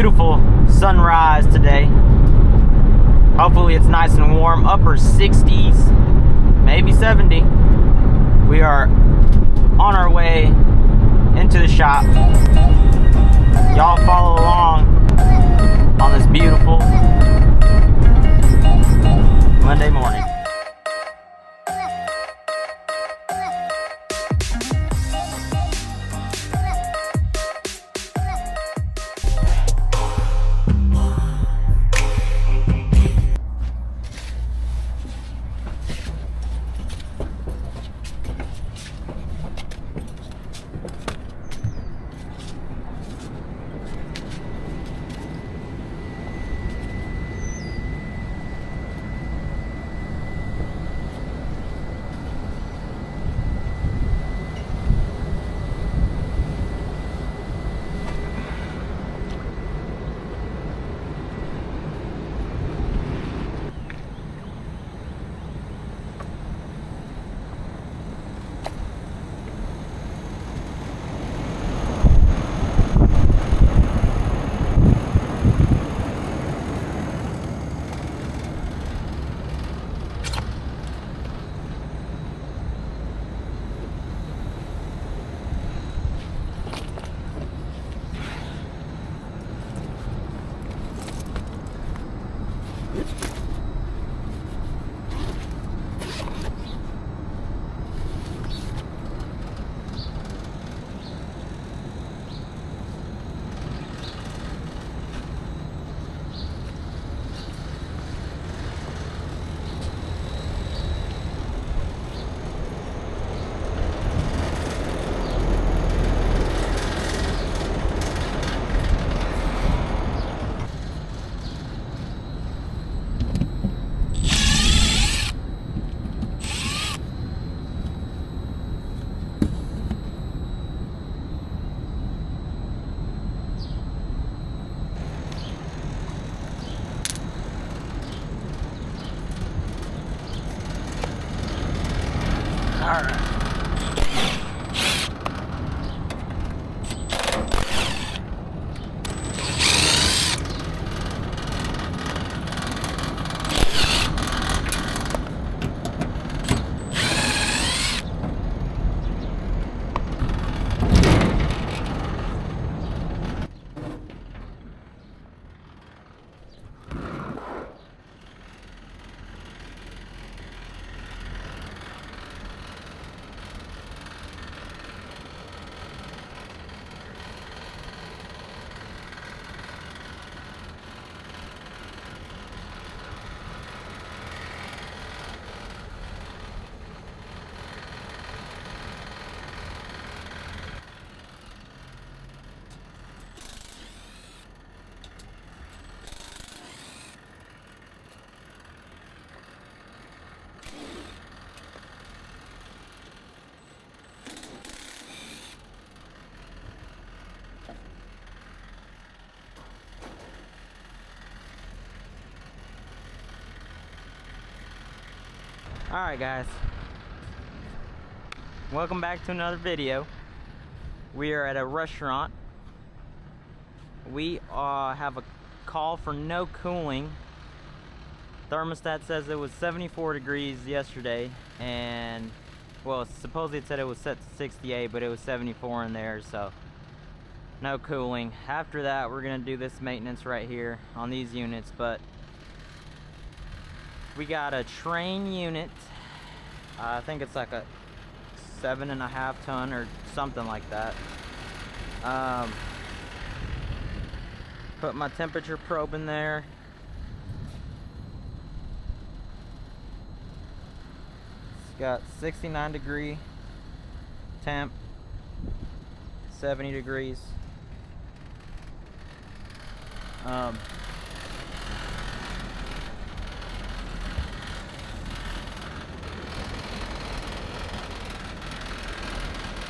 beautiful sunrise today. Hopefully it's nice and warm, upper 60s, maybe 70. We are on our way into the shop. Y'all follow along on this beautiful Monday morning. Alright. Alright guys, welcome back to another video. We are at a restaurant. We have a call for no cooling. Thermostat says it was 74 degrees yesterday, and well, supposedly it said it was set to 68, but it was 74 in there, so no cooling. After that, we're gonna do this maintenance right here on these units, but we got a Trane unit. I think it's like a 7.5 ton or something like that. Put my temperature probe in there. It's got 69 degree temp, 70 degrees.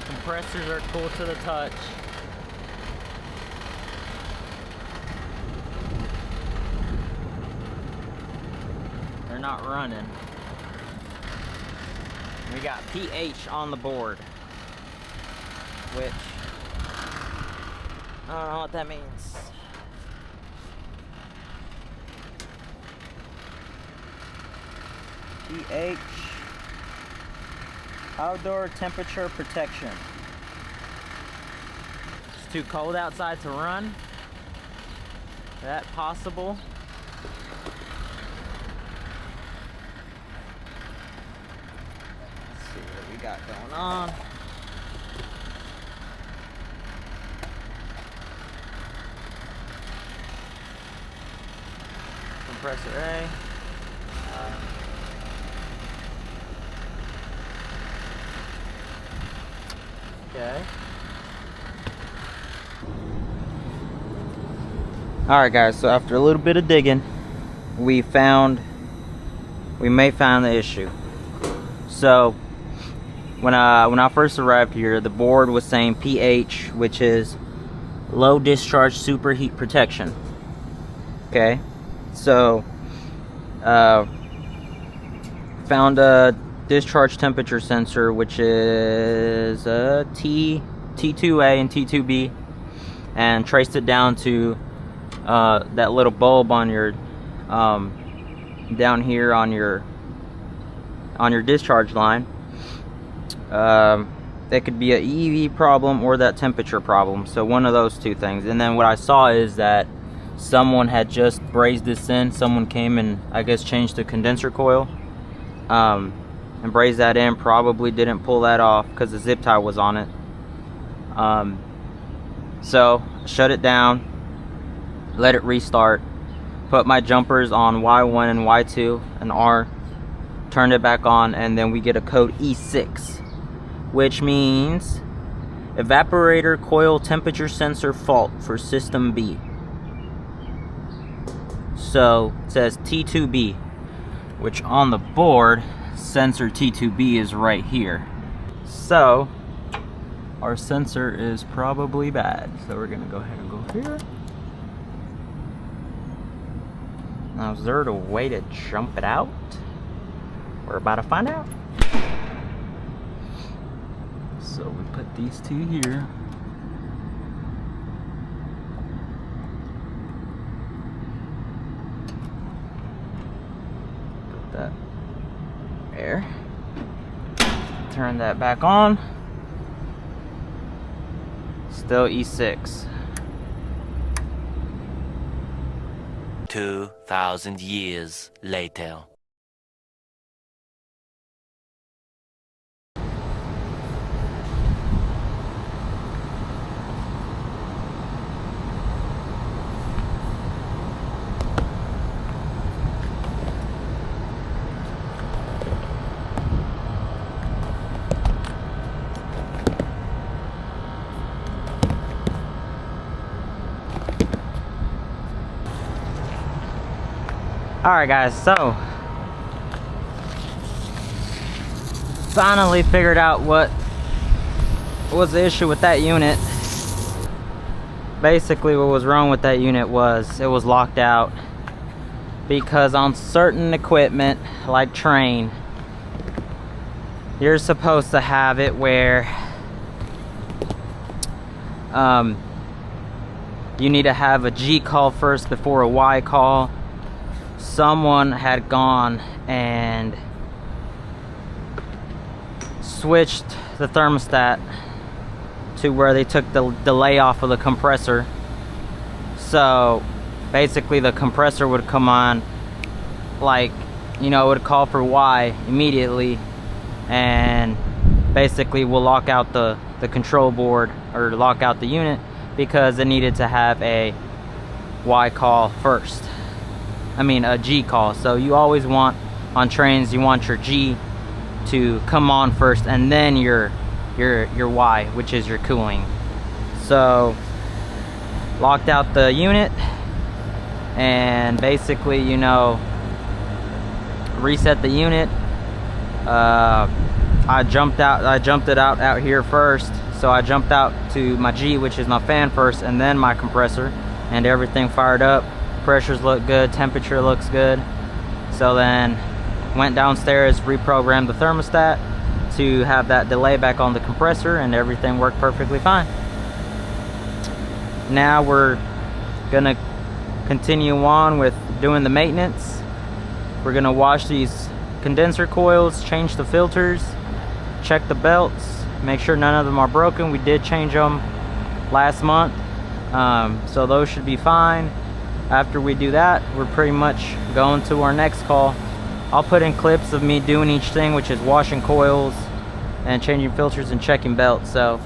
Compressors are cool to the touch. They're not running. We got pH on the board, which I don't know what that means. pH, outdoor temperature protection. It's too cold outside to run. Is that possible? Let's see what we got going on. Compressor A. Okay. Alright guys, so after a little bit of digging, we may found the issue. So when I first arrived here, the board was saying pH, which is low discharge superheat protection. Okay, so found a discharge temperature sensor, which is T2A and T2B, and traced it down to that little bulb on your down here on your discharge line. It could be a EV problem or that temperature problem, so one of those two things. And then what I saw is that someone had just brazed this in. Someone came and I guess changed the condenser coil and brazed that in. Probably didn't pull that off because the zip tie was on it. So shut it down, let it restart, put my jumpers on Y1 and Y2 and R, turned it back on, and then we get a code E6, which means evaporator coil temperature sensor fault for system B. So it says T2B, which on the board sensor T2B is right here. So our sensor is probably bad. So we're gonna go ahead and go here. Now is there a way to jump it out? We're about to find out. So we put these two here. Put that there. Turn that back on. Still E6. 2,000 years later. Alright guys, so finally figured out what was the issue with that unit. Basically what was wrong with that unit was it was locked out, because on certain equipment like Trane, you're supposed to have it where you need to have a G call first before a Y call. Someone had gone and switched the thermostat to where they took the delay off of the compressor. So basically the compressor would come on, like, you know, it would call for Y immediately, and basically will lock out the control board, or lock out the unit, because it needed to have a Y call first. I mean a G call. So you always want, on Tranes, you want your G to come on first, and then your Y, which is your cooling. So locked out the unit, and basically, you know, reset the unit. I jumped it out here first. So I jumped out to my G, which is my fan first, and then my compressor, and everything fired up. Pressures look good, temperature looks good. So then went downstairs, reprogrammed the thermostat to have that delay back on the compressor, and everything worked perfectly fine. Now we're gonna continue on with doing the maintenance. We're gonna wash these condenser coils, change the filters, check the belts, make sure none of them are broken. We did change them last month, so those should be fine. After we do that, we're pretty much going to our next call. I'll put in clips of me doing each thing, which is washing coils and changing filters and checking belts. So